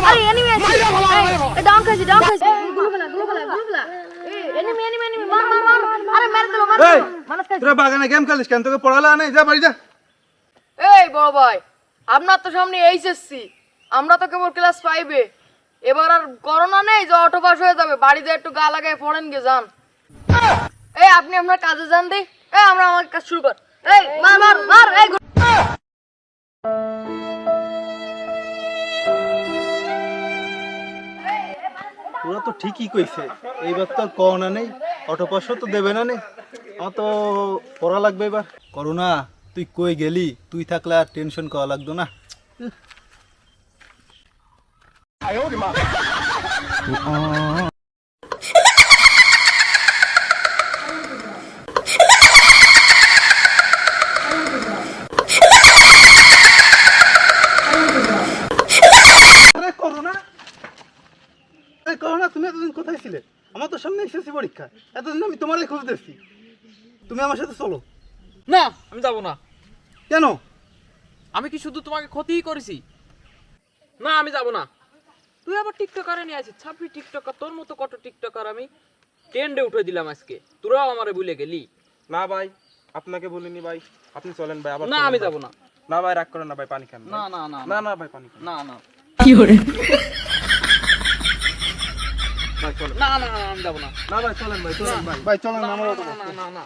আরে enemy down খাইছি গুলো ফেলা এনিমি মার আরে মেরে দিলো মানুষ খাইছি তোরা বাগানে গেম খেলিস কেন তোকে পড়ালা নাই যা বাড়ি যা এই বড় ভাই আপনার তো সামনে এইচএসসি আমরা তো কেবল ক্লাস 5 এ এবার আর করোনা নেই যে অটো পাস হয়ে যাবে বাড়িতে একটু গা লাগায় পড়েন গে যান এই আপনি আপনার কাজে যান দি এই আমরা আমার কাজ শুরু কর এই মার এই তোরা তো ঠিকই কইছে এইবার তো করোনা নেই অটো পাস তো দেবে না নে আমার তো পড়া লাগবে এবার করোনা তুই কই গেলি তুই থাকলে আর টেনশন করা লাগতো না করোনা তুমি এতদিন কোথায় ছিলে আমার তো সামনে এসেছি পরীক্ষা এতদিন আমি তোমারই খোঁজ দেখছি তুমি আমার সাথে চলো না আমি যাব না কেন আমি কি শুধু তোমাকে ক্ষতিই করেছি না আমি যাব না তুই আবার টিকটকারে নিয়ে আসিস ছাপি টিকটকার তোর মতো কত টিকটকার আমি ট্রেন্ডে উঠে দিলাম আজকে তোরাও আমারে ভুলে গেলি না ভাই আপনাকে বলিনি ভাই আপনি চলেন ভাই আবার না আমি যাব না না ভাই রাগ করেন না ভাই পানি খান না না না না না ভাই পানি খান না না কি করে না না আমি যাব না না ভাই চলেন ভাই চলেন ভাই চলেন আমার না না না